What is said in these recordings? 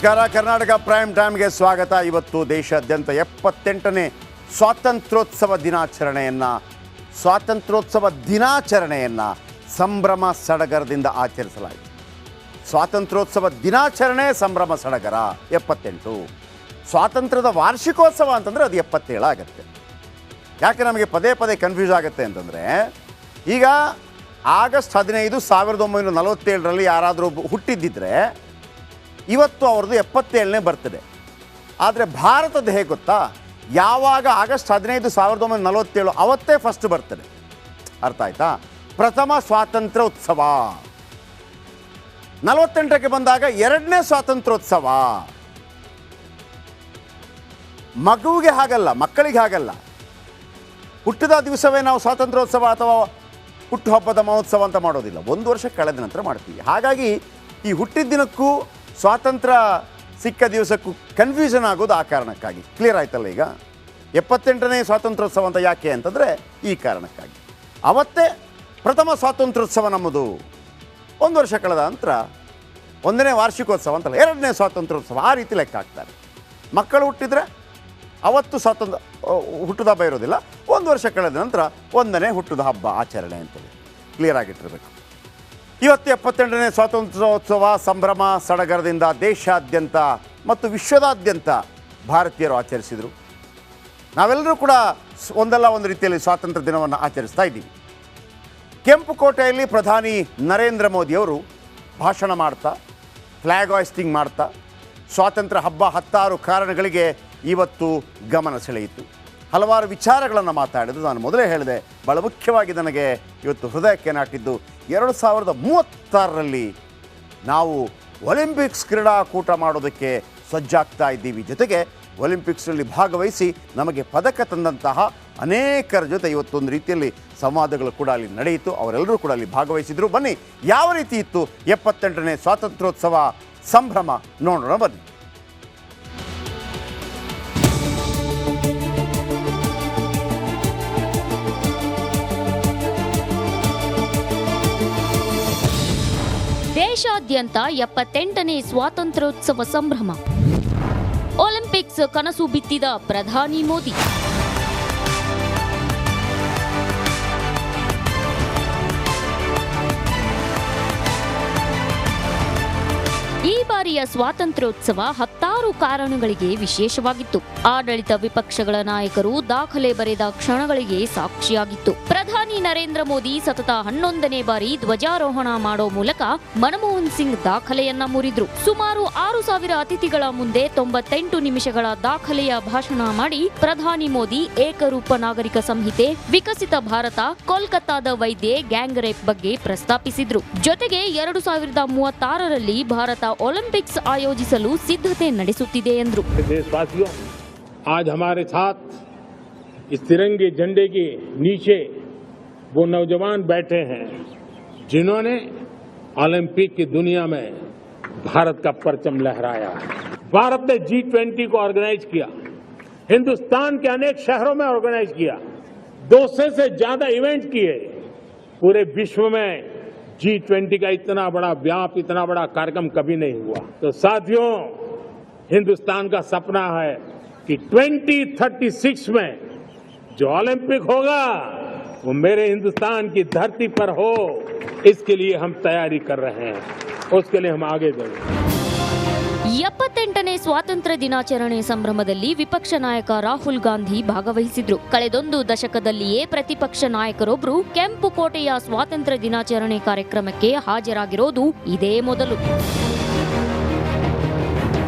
ನಮಸ್ಕಾರ. ಕರ್ನಾಟಕ ಪ್ರೈಮ್ ಟೈಮ್ಗೆ ಸ್ವಾಗತ. ಇವತ್ತು ದೇಶಾದ್ಯಂತ 78ನೇ ಸ್ವಾತಂತ್ರ್ಯೋತ್ಸವ ದಿನಾಚರಣೆಯನ್ನು ಸಂಭ್ರಮ ಸಡಗರದಿಂದ ಆಚರಿಸಲಾಯಿತು. ಸ್ವಾತಂತ್ರ್ಯೋತ್ಸವ ದಿನಾಚರಣೆ ಸಂಭ್ರಮ ಸಡಗರ 78. ಸ್ವಾತಂತ್ರ್ಯದ ವಾರ್ಷಿಕೋತ್ಸವ ಅಂತಂದರೆ ಅದು 77 ಆಗುತ್ತೆ. ಯಾಕೆ ನಮಗೆ ಪದೇ ಪದೇ ಕನ್ಫ್ಯೂಸ್ ಆಗುತ್ತೆ ಅಂತಂದರೆ, ಈಗ ಆಗಸ್ಟ್ 15 1947ರಲ್ಲಿ ಯಾರಾದರೂ ಹುಟ್ಟಿದ್ದಿದ್ರೆ ಇವತ್ತು ಅವ್ರದ್ದು 77ನೇ ಬರ್ತಡೆ. ಆದರೆ ಭಾರತದ ಹೇಗೆ ಗೊತ್ತಾ, ಯಾವಾಗ ಆಗಸ್ಟ್ 15 1947 ಅವತ್ತೇ ಫಸ್ಟ್ ಬರ್ತಡೆ. ಅರ್ಥ ಆಯ್ತಾ? ಪ್ರಥಮ ಸ್ವಾತಂತ್ರ್ಯ ಉತ್ಸವ. 48ಕ್ಕೆ ಬಂದಾಗ ಎರಡನೇ ಸ್ವಾತಂತ್ರ್ಯೋತ್ಸವ. ಮಗುವಿಗೆ ಹಾಗಲ್ಲ, ಮಕ್ಕಳಿಗೆ ಹಾಗಲ್ಲ. ಹುಟ್ಟಿದ ದಿವಸವೇ ನಾವು ಸ್ವಾತಂತ್ರ್ಯೋತ್ಸವ ಅಥವಾ ಹುಟ್ಟುಹಬ್ಬದ ಮಹೋತ್ಸವ ಅಂತ ಮಾಡೋದಿಲ್ಲ, ಒಂದು ವರ್ಷ ಕಳೆದ ನಂತರ ಮಾಡ್ತೀವಿ. ಹಾಗಾಗಿ ಈ ಹುಟ್ಟಿದ ದಿನಕ್ಕೂ ಸ್ವಾತಂತ್ರ್ಯ ಸಿಕ್ಕ ದಿವಸಕ್ಕೂ ಕನ್ಫ್ಯೂಷನ್ ಆಗೋದು ಆ ಕಾರಣಕ್ಕಾಗಿ. ಕ್ಲಿಯರ್ ಆಯ್ತಲ್ಲ? ಈಗ 78ನೇ ಸ್ವಾತಂತ್ರ್ಯೋತ್ಸವ ಅಂತ ಯಾಕೆ ಅಂತಂದರೆ ಈ ಕಾರಣಕ್ಕಾಗಿ. ಅವತ್ತೇ ಪ್ರಥಮ ಸ್ವಾತಂತ್ರ್ಯೋತ್ಸವ ನಮ್ಮದು. ಒಂದು ವರ್ಷ ಕಳೆದ ನಂತರ 1ನೇ ವಾರ್ಷಿಕೋತ್ಸವ ಅಂತಲ್ಲ, 2ನೇ ಸ್ವಾತಂತ್ರ್ಯೋತ್ಸವ, ಆ ರೀತಿ ಲೆಕ್ಕ ಹಾಕ್ತಾರೆ. ಮಕ್ಕಳು ಹುಟ್ಟಿದರೆ ಅವತ್ತು ಹುಟ್ಟುದ ಹಬ್ಬ ಇರೋದಿಲ್ಲ, ಒಂದು ವರ್ಷ ಕಳೆದ ನಂತರ 1ನೇ ಹುಟ್ಟುದ ಹಬ್ಬ ಆಚರಣೆ ಅಂತೇಳಿ ಕ್ಲಿಯರ್ ಆಗಿಟ್ಟಿರಬೇಕು. ಇವತ್ತು 78ನೇ ಸ್ವಾತಂತ್ರ್ಯೋತ್ಸವ ಸಂಭ್ರಮ ಸಡಗರದಿಂದ ದೇಶಾದ್ಯಂತ ಮತ್ತು ವಿಶ್ವದಾದ್ಯಂತ ಭಾರತೀಯರು ಆಚರಿಸಿದರು. ನಾವೆಲ್ಲರೂ ಕೂಡ ಒಂದಲ್ಲ ಒಂದು ರೀತಿಯಲ್ಲಿ ಸ್ವಾತಂತ್ರ್ಯ ದಿನವನ್ನು ಆಚರಿಸ್ತಾ ಇದ್ದೀವಿ. ಕೆಂಪುಕೋಟೆಯಲ್ಲಿ ಪ್ರಧಾನಿ ನರೇಂದ್ರ ಮೋದಿಯವರು ಭಾಷಣ ಮಾಡ್ತಾ, ಫ್ಲ್ಯಾಗ್ ಹಾಯ್ಸ್ಟಿಂಗ್ ಮಾಡ್ತಾ, ಸ್ವಾತಂತ್ರ್ಯ ಹಬ್ಬ 16 ಕಾರಣಗಳಿಗೆ ಇವತ್ತು ಗಮನ ಸೆಳೆಯಿತು. ಹಲವಾರು ವಿಚಾರಗಳನ್ನು ಮಾತಾಡಿದ್ರು. ನಾನು ಮೊದಲೇ ಹೇಳಿದೆ, ಭಾಳ ಮುಖ್ಯವಾಗಿ ನನಗೆ ಇವತ್ತು ಹೃದಯಕ್ಕೆ ನಾಟಿದ್ದು 2036ರಲ್ಲಿ ನಾವು ಒಲಿಂಪಿಕ್ಸ್ ಕ್ರೀಡಾಕೂಟ ಮಾಡೋದಕ್ಕೆ ಸಜ್ಜಾಗ್ತಾ ಇದ್ದೀವಿ. ಜೊತೆಗೆ ಒಲಿಂಪಿಕ್ಸ್ನಲ್ಲಿ ಭಾಗವಹಿಸಿ ನಮಗೆ ಪದಕ ತಂದಂತಹ ಅನೇಕರ ಜೊತೆ ಇವತ್ತೊಂದು ರೀತಿಯಲ್ಲಿ ಸಂವಾದಗಳು ಕೂಡ ಅಲ್ಲಿ ನಡೆಯಿತು. ಅವರೆಲ್ಲರೂ ಕೂಡ ಅಲ್ಲಿ ಭಾಗವಹಿಸಿದರು. ಬನ್ನಿ, ಯಾವ ರೀತಿ ಇತ್ತು 78ನೇ ಸ್ವಾತಂತ್ರ್ಯೋತ್ಸವ ಸಂಭ್ರಮ ನೋಡೋಣ ಬನ್ನಿ. ದೇಶಾದ್ಯಂತ 78ನೇ ಸ್ವಾತಂತ್ರ್ಯೋತ್ಸವ ಸಂಭ್ರಮ. ಒಲಿಂಪಿಕ್ಸ್ ಕನಸು ಬಿತ್ತಿದ ಪ್ರಧಾನಿ ಮೋದಿ. ಈ ಬಾರಿಯ ಸ್ವಾತಂತ್ರ್ಯೋತ್ಸವ 16 ಕಾರಣಗಳಿಗೆ ವಿಶೇಷವಾಗಿತ್ತು. ಆಡಳಿತ ವಿಪಕ್ಷಗಳ ನಾಯಕರು ದಾಖಲೆ ಬರೆದ ಕ್ಷಣಗಳಿಗೆ ಸಾಕ್ಷಿಯಾಗಿತ್ತು. ಪ್ರಧಾನಿ ನರೇಂದ್ರ ಮೋದಿ ಸತತ 11ನೇ ಬಾರಿ ಧ್ವಜಾರೋಹಣ ಮಾಡೋ ಮೂಲಕ ಮನಮೋಹನ್ ಸಿಂಗ್ ದಾಖಲೆಯನ್ನ ಮುರಿದ್ರು. ಸುಮಾರು 6000 ಅತಿಥಿಗಳ ಮುಂದೆ 98 ನಿಮಿಷಗಳ ದಾಖಲೆಯ ಭಾಷಣ ಮಾಡಿ ಪ್ರಧಾನಿ ಮೋದಿ ಏಕರೂಪ ನಾಗರಿಕ ಸಂಹಿತೆ, ವಿಕಸಿತ ಭಾರತ, ಕೋಲ್ಕತ್ತಾದ ವೈದ್ಯೆ, ಗ್ಯಾಂಗ್ ರೇಪ್ ಬಗ್ಗೆ ಪ್ರಸ್ತಾಪಿಸಿದ್ರು. ಜೊತೆಗೆ 2036ರಲ್ಲಿ ಭಾರತ ओलंपिक्स आयोजिसलु सिद्धते ನಡೆಸುತ್ತಿದೆ ಎಂದರು. देशवासियों, आज हमारे साथ इस तिरंगे झंडे के नीचे वो नौजवान बैठे हैं जिन्होंने ओलंपिक की दुनिया में भारत का परचम लहराया. भारत ने G20 को ऑर्गेनाइज किया, हिंदुस्तान के अनेक शहरों में ऑर्गेनाइज किया, 200 से ज्यादा इवेंट किए. पूरे विश्व में G20 का इतना बड़ा व्याप, इतना बड़ा कार्यक्रम कभी नहीं हुआ. तो साथियों, हिंदुस्तान का सपना है कि 2036 में जो ओलंपिक होगा वो मेरे हिंदुस्तान की धरती पर हो. इसके लिए हम तैयारी कर रहे हैं, उसके लिए हम आगे बढ़ेंगे. 78ನೇ ಸ್ವಾತಂತ್ರ್ಯ ದಿನಾಚರಣೆ ಸಂಭ್ರಮದಲ್ಲಿ ವಿಪಕ್ಷ ನಾಯಕ ರಾಹುಲ್ ಗಾಂಧಿ ಭಾಗವಹಿಸಿದ್ರು. ಕಳೆದೊಂದು ದಶಕದಲ್ಲಿಯೇ ಪ್ರತಿಪಕ್ಷ ನಾಯಕರೊಬ್ಬರು ಕೆಂಪುಕೋಟೆಯ ಸ್ವಾತಂತ್ರ್ಯ ದಿನಾಚರಣೆ ಕಾರ್ಯಕ್ರಮಕ್ಕೆ ಹಾಜರಾಗಿರೋದು ಇದೇ ಮೊದಲು.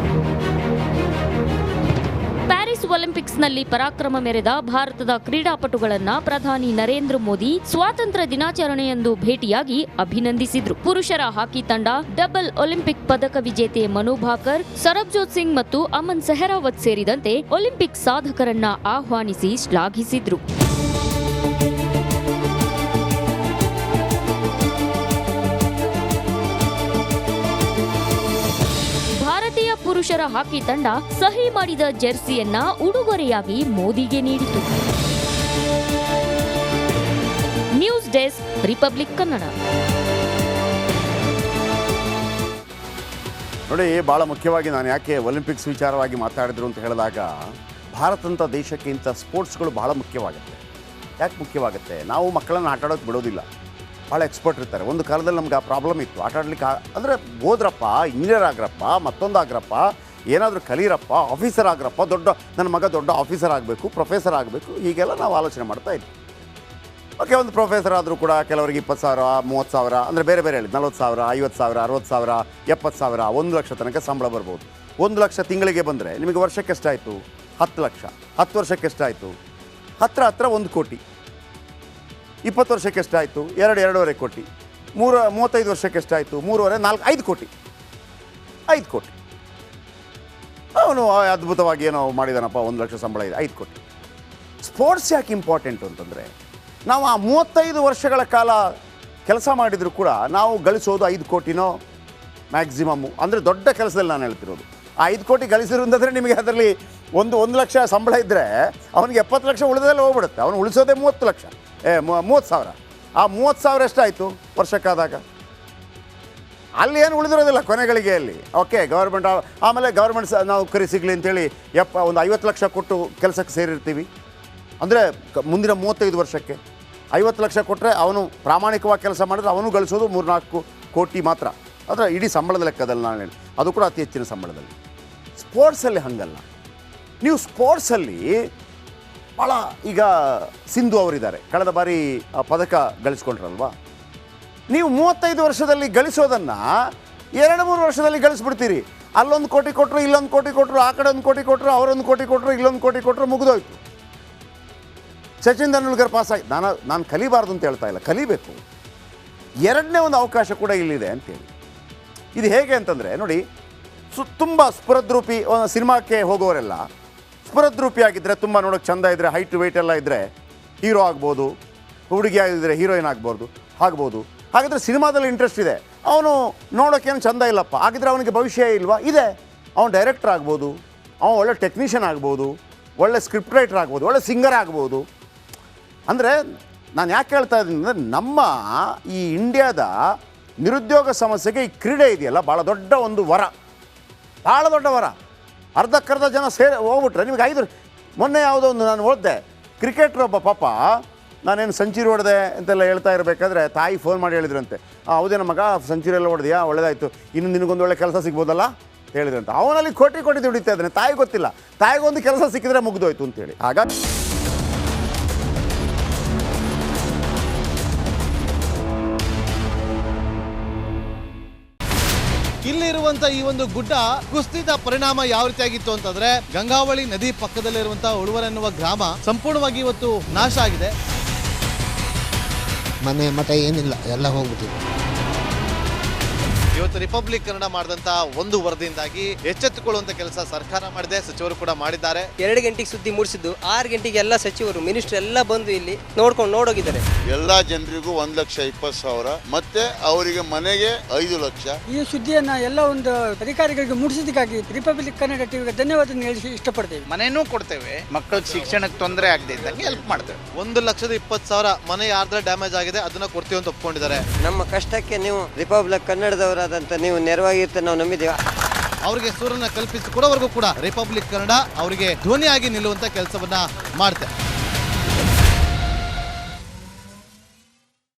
ಪ್ಯಾರಿಸ್ ಒಲಿಂಪಿಕ್ಸ್ನಲ್ಲಿ ಪರಾಕ್ರಮ ಮೆರೆದ ಭಾರತದ ಕ್ರೀಡಾಪಟುಗಳನ್ನ ಪ್ರಧಾನಿ ನರೇಂದ್ರ ಮೋದಿ ಸ್ವಾತಂತ್ರ್ಯ ದಿನಾಚರಣೆಯಂದು ಭೇಟಿಯಾಗಿ ಅಭಿನಂದಿಸಿದ್ರು. ಪುರುಷರ ಹಾಕಿ ತಂಡ ಡಬಲ್ ಒಲಿಂಪಿಕ್ ಪದಕ ವಿಜೇತೆ ಮನು ಭಾಕರ್, ಸರಬ್ಜೋತ್ ಸಿಂಗ್ ಮತ್ತು ಅಮನ್ ಸೆಹರಾವತ್ ಸೇರಿದಂತೆ ಒಲಿಂಪಿಕ್ ಸಾಧಕರನ್ನ ಆಹ್ವಾನಿಸಿ ಶ್ಲಾಘಿಸಿದ್ರು. ಪುರುಷರ ಹಾಕಿ ತಂಡ ಸಹಿ ಮಾಡಿದ ಜೆರ್ಸಿಯನ್ನ ಉಡುಗೊರೆಯಾಗಿ ಮೋದಿಗೆ ನೀಡಿತು. News desk, republic Kannada. ನೋಡಿ, ಭಾಳ ಮುಖ್ಯವಾಗಿ ನಾನು ಯಾಕೆ ಒಲಿಂಪಿಕ್ಸ್ ವಿಚಾರವಾಗಿ ಮಾತಾಡಿದ್ರು ಅಂತ ಹೇಳಿದಾಗ, ಭಾರತಂಥ ದೇಶಕ್ಕೆ ಇಂಥ ಸ್ಪೋರ್ಟ್ಸ್ಗಳು ಭಾಳ ಮುಖ್ಯವಾಗುತ್ತೆ. ಯಾಕೆ ಮುಖ್ಯವಾಗುತ್ತೆ? ನಾವು ಮಕ್ಕಳನ್ನು ಆಟ ಆಡೋಕ್ಕೆ ಬಿಡೋದಿಲ್ಲ. ಭಾಳ ಎಕ್ಸ್ಪರ್ಟ್ ಇರ್ತಾರೆ. ಒಂದು ಕಾಲದಲ್ಲಿ ನಮ್ಗೆ ಆ ಪ್ರಾಬ್ಲಮ್ ಇತ್ತು. ಆಟ ಆಡ್ಲಿಕ್ಕೆ ಅಂದರೆ ಓದ್ರಪ್ಪ, ಇಂಜಿನಿಯರ್ ಆಗ್ರಪ್ಪ, ಮತ್ತೊಂದು ಆಗ್ರಪ್ಪ, ಏನಾದರೂ ಕಲೀರಪ್ಪ, ಆಫೀಸರ್ ಆಗ್ರಪ್ಪ, ನನ್ನ ಮಗ ದೊಡ್ಡ ಆಫೀಸರ್ ಆಗಬೇಕು, ಪ್ರೊಫೆಸರ್ ಆಗಬೇಕು, ಹೀಗೆಲ್ಲ ನಾವು ಆಲೋಚನೆ ಮಾಡ್ತಾ ಇದ್ವಿ. ಓಕೆ, ಒಂದು ಪ್ರೊಫೆಸರ್ ಆದರೂ ಕೂಡ ಕೆಲವರಿಗೆ 20,000, 30,000 ಅಂದರೆ ಬೇರೆ ಬೇರೆ ಹೇಳಿ 40,000, 50,000, 60,000, 70,000, 1 ಲಕ್ಷ ತನಕ ಸಂಬಳ ಬರ್ಬೋದು. 1 ಲಕ್ಷ ತಿಂಗಳಿಗೆ ಬಂದರೆ ನಿಮಗೆ ವರ್ಷಕ್ಕೆ ಎಷ್ಟಾಯಿತು? 10 ಲಕ್ಷ. 10 ವರ್ಷಕ್ಕೆ ಎಷ್ಟಾಯಿತು? ಹತ್ರ 1 ಕೋಟಿ. 20 ವರ್ಷಕ್ಕೆ ಎಷ್ಟಾಯಿತು? 2.5 ಕೋಟಿ. 35 ವರ್ಷಕ್ಕೆ ಎಷ್ಟಾಯಿತು? 3.5, 4, 5 ಕೋಟಿ. 5 ಕೋಟಿ. ಅವನು ಅದ್ಭುತವಾಗಿ ಏನೋ ಮಾಡಿದಾನಪ್ಪ, 1 ಲಕ್ಷ ಸಂಬಳ ಇದೆ, 5 ಕೋಟಿ. ಸ್ಪೋರ್ಟ್ಸ್ ಯಾಕೆ ಇಂಪಾರ್ಟೆಂಟು ಅಂತಂದರೆ, ನಾವು ಆ 35 ವರ್ಷಗಳ ಕಾಲ ಕೆಲಸ ಮಾಡಿದರೂ ಕೂಡ ನಾವು ಗಳಿಸೋದು 5 ಕೋಟಿನೋ ಮ್ಯಾಕ್ಸಿಮಮ್ಮು. ಅಂದರೆ ದೊಡ್ಡ ಕೆಲಸದಲ್ಲಿ ನಾನು ಹೇಳ್ತಿರೋದು. ಆ 5 ಕೋಟಿ ಗಳಿಸಿರೋದಂದರೆ ನಿಮಗೆ ಅದರಲ್ಲಿ 1 ಲಕ್ಷ ಸಂಬಳ ಇದ್ದರೆ ಅವನಿಗೆ 70 ಲಕ್ಷ ಉಳಿದಲ್ಲಿ ಹೋಗ್ಬಿಡುತ್ತೆ. ಅವನು ಉಳಿಸೋದೇ 30 ಲಕ್ಷ 30,000. ಆ 30,000 ಎಷ್ಟಾಯಿತು ವರ್ಷಕ್ಕಾದಾಗ? ಅಲ್ಲಿ ಏನು ಉಳಿದಿರೋದಿಲ್ಲ ಕೊನೆಗಳಿಗೆಯಲ್ಲಿ. ಓಕೆ, ಗೌರ್ಮೆಂಟ್ ಆಮೇಲೆ ಗೌರ್ಮೆಂಟ್ ನೌಕರಿ ಸಿಗಲಿ ಅಂತೇಳಿ ಒಂದು 50 ಲಕ್ಷ ಕೊಟ್ಟು ಕೆಲಸಕ್ಕೆ ಸೇರಿರ್ತೀವಿ. ಅಂದರೆ ಮುಂದಿನ 35 ವರ್ಷಕ್ಕೆ 50 ಲಕ್ಷ ಕೊಟ್ಟರೆ ಅವನು ಪ್ರಾಮಾಣಿಕವಾಗಿ ಕೆಲಸ ಮಾಡಿದ್ರೆ ಅವನು ಗಳಿಸೋದು 3-4 ಕೋಟಿ ಮಾತ್ರ. ಆದರೆ ಇಡೀ ಸಂಬಳದ ಲೆಕ್ಕದಲ್ಲಿ ನಾನು ಹೇಳಿ, ಅದು ಕೂಡ ಅತಿ ಹೆಚ್ಚಿನ ಸಂಬಳದಲ್ಲಿ. ಸ್ಪೋರ್ಟ್ಸಲ್ಲಿ ಹಾಗಲ್ಲ. ನೀವು ಸ್ಪೋರ್ಟ್ಸಲ್ಲಿ ಭಾಳ, ಈಗ ಸಿಂಧು ಅವರಿದ್ದಾರೆ, ಕಳೆದ ಬಾರಿ ಪದಕ ಗಳಿಸ್ಕೊಂಡ್ರಲ್ವಾ. ನೀವು 35 ವರ್ಷದಲ್ಲಿ ಗಳಿಸೋದನ್ನು 2-3 ವರ್ಷದಲ್ಲಿ ಗಳಿಸ್ಬಿಡ್ತೀರಿ. ಅಲ್ಲೊಂದು ಕೋಟಿ ಕೊಟ್ಟರು, ಇಲ್ಲೊಂದು ಕೋಟಿ ಕೊಟ್ಟರು, ಆ ಕಡೆ 1 ಕೋಟಿ ಕೊಟ್ಟರು, ಅವರೊಂದು ಕೋಟಿ ಕೊಟ್ಟರು, ಇಲ್ಲೊಂದು ಕೋಟಿ ಕೊಟ್ಟರು, ಮುಗಿದೋಯ್ತು. ಸಚಿನ್ ತೆಂಡೂಲ್ಕರ್ ಪಾಸಾಗಿ ನಾನು ಕಲಿಬಾರ್ದು ಅಂತ ಹೇಳ್ತಾ ಇಲ್ಲ, ಕಲಿಬೇಕು. ಎರಡನೇ ಒಂದು ಅವಕಾಶ ಕೂಡ ಇಲ್ಲಿದೆ ಅಂತೇಳಿ. ಇದು ಹೇಗೆ ಅಂತಂದರೆ ನೋಡಿ, ತುಂಬ ಸ್ಫುರದ್ರೂಪಿ ಸಿನಿಮಾಕ್ಕೆ ಹೋಗೋರೆಲ್ಲ ಸ್ಫುರದ್ರೂಪಿ ಆಗಿದ್ದರೆ, ತುಂಬ ನೋಡೋಕ್ಕೆ ಚೆಂದ ಇದ್ದರೆ, ಹೈಟ್ ವೆಯ್ಟ್ ಎಲ್ಲ ಇದ್ದರೆ ಹೀರೋ ಆಗ್ಬೋದು, ಹುಡುಗಿ ಆಗಿದ್ದರೆ ಹೀರೋಯಿನ್ ಆಗ್ಬೋದು. ಹಾಗಾದರೆ ಸಿನಿಮಾದಲ್ಲಿ ಇಂಟ್ರೆಸ್ಟ್ ಇದೆ, ಅವನು ನೋಡೋಕ್ಕೇನು ಚೆಂದ ಇಲ್ಲಪ್ಪ, ಆಗಿದ್ರೆ ಅವನಿಗೆ ಭವಿಷ್ಯ ಇಲ್ವಾ? ಇದೆ. ಅವನು ಡೈರೆಕ್ಟರ್ ಆಗ್ಬೋದು, ಅವನು ಒಳ್ಳೆ ಟೆಕ್ನಿಷಿಯನ್ ಆಗ್ಬೋದು, ಒಳ್ಳೆ ಸ್ಕ್ರಿಪ್ಟ್ ರೈಟರ್ ಆಗ್ಬೋದು, ಒಳ್ಳೆ ಸಿಂಗರ್ ಆಗ್ಬೋದು. ಅಂದರೆ ನಾನು ಯಾಕೆ ಹೇಳ್ತಾ ಇದ್ದೀನಿ ಅಂದರೆ, ನಮ್ಮ ಈ ಇಂಡಿಯಾದ ನಿರುದ್ಯೋಗ ಸಮಸ್ಯೆಗೆ ಈ ಕ್ರೀಡೆ ಇದೆಯಲ್ಲ, ಭಾಳ ದೊಡ್ಡ ಒಂದು ವರ, ಭಾಳ ದೊಡ್ಡ ವರ. ಅರ್ಧಕ್ಕರ್ಧ ಜನ ಹೋಗ್ಬಿಟ್ರೆ ನಿಮಗೆ 5. ಮೊನ್ನೆ ಯಾವುದೋ ಒಂದು ನಾನು ಓದಿದೆ, ಕ್ರಿಕೆಟ್ರ್ ಒಬ್ಬ ಪಾಪ, ನಾನೇನು ಸೆಂಚುರಿ ಹೊಡೆದೆ ಅಂತೆಲ್ಲ ಹೇಳ್ತಾ ಇರಬೇಕಾದ್ರೆ ತಾಯಿ ಫೋನ್ ಮಾಡಿ ಹೇಳಿದ್ರಂತೆ, ಹೌದೇನ ಮಗ, ಸೆಂಚುರಿ ಎಲ್ಲ ಹೊಡೆದ್ಯಾ, ಒಳ್ಳೇದಾಯಿತು, ಇನ್ನು ನಿನಗೊಂದು ಒಳ್ಳೆ ಕೆಲಸ ಸಿಗ್ಬೋದಲ್ಲ ಹೇಳಿದ್ರಂತೆ. ಅವನಲ್ಲಿ ಕೋಟಿ ದುಡಿತಾ ಇದ್ದಾನೆ, ತಾಯಿ ಗೊತ್ತಿಲ್ಲ, ತಾಯಿಗೊಂದು ಕೆಲಸ ಸಿಕ್ಕಿದ್ರೆ ಮುಗಿದೋಯ್ತು ಅಂತೇಳಿ. ಹಾಗಾಗಿ ಇಲ್ಲಿರುವಂತ ಈ ಒಂದು ಗುಡ್ಡ ಕುಸಿದ ಪರಿಣಾಮ ಯಾವ ರೀತಿಯಾಗಿತ್ತು ಅಂತಂದ್ರೆ, ಗಂಗಾವಳಿ ನದಿ ಪಕ್ಕದಲ್ಲಿರುವಂತಹ ಉಳುವರ್ ಎನ್ನುವ ಗ್ರಾಮ ಸಂಪೂರ್ಣವಾಗಿ ಇವತ್ತು ನಾಶ ಆಗಿದೆ. ಮನೆ ಮಠ ಏನಿಲ್ಲ, ಎಲ್ಲ ಹೋಗ್ಬಿಟ್ಟಿದೆ. ಇವತ್ತು ರಿಪಬ್ಲಿಕ್ ಕನ್ನಡ ಮಾಡಿದಂತ ಒಂದು ವರದಿಯಿಂದಾಗಿ ಎಚ್ಚೆತ್ತುಕೊಳ್ಳುವಂತ ಕೆಲಸ ಸರ್ಕಾರ ಮಾಡಿದೆ, ಸಚಿವರು ಕೂಡ ಮಾಡಿದ್ದಾರೆ. 2 ಗಂಟೆಗೆ ಸುದ್ದಿ ಮೂಡಿಸಿದ್ದು 6 ಗಂಟೆಗೆ ಎಲ್ಲ ಸಚಿವರು ಮಿನಿಸ್ಟರ್ ಎಲ್ಲ ಬಂದು ಇಲ್ಲಿ ನೋಡೋಗಿದ್ದಾರೆ. ಎಲ್ಲಾ ಜನರಿಗೂ 1,20,000 ಮತ್ತೆ ಅವರಿಗೆ ಮನೆಗೆ 5 ಲಕ್ಷ. ಈ ಸುದ್ದಿಯನ್ನ ಎಲ್ಲ ಒಂದು ಅಧಿಕಾರಿಗಳಿಗೆ ಮೂಡಿಸಿದ್ದಕ್ಕಾಗಿ ರಿಪಬ್ಲಿಕ್ ಕನ್ನಡ ಟಿವಿಗೆ ಧನ್ಯವಾದ ಹೇಳಿ ಇಷ್ಟಪಡ್ತೇವೆ. ಮನೆನೂ ಕೊಡ್ತೇವೆ, ಮಕ್ಕಳ ಶಿಕ್ಷಣಕ್ಕೆ ತೊಂದರೆ ಆಗದೆ ಇದ್ದಂಗೆ ಹೆಲ್ಪ್ ಮಾಡ್ತೇವೆ. 1,20,000 ಮನೆ ಯಾರ್ದ್ರ ಡ್ಯಾಮೇಜ್ ಆಗಿದೆ ಅದನ್ನ ಕೊಡ್ತೀವಿ ಅಂತ ಒಪ್ಕೊಂಡಿದ್ದಾರೆ. ನಮ್ಮ ಕಷ್ಟಕ್ಕೆ ನೀವು ರಿಪಬ್ಲಿಕ್ ಕನ್ನಡದವರಾದಂತ ನೀವು ನೆರವಾಗಿರ್ತ ನಾವು ನಂಬಿದ್ದೇವೆ. ಅವರಿಗೆ ಸೂರನ್ನ ಕಲ್ಪಿಸಿಕೊಡೋವರೆಗೂ ಕೂಡ ರಿಪಬ್ಲಿಕ್ ಕನ್ನಡ ಅವರಿಗೆ ಧ್ವನಿಯಾಗಿ ನಿಲ್ಲುವಂತ ಕೆಲಸವನ್ನ ಮಾಡ್ತೇವೆ.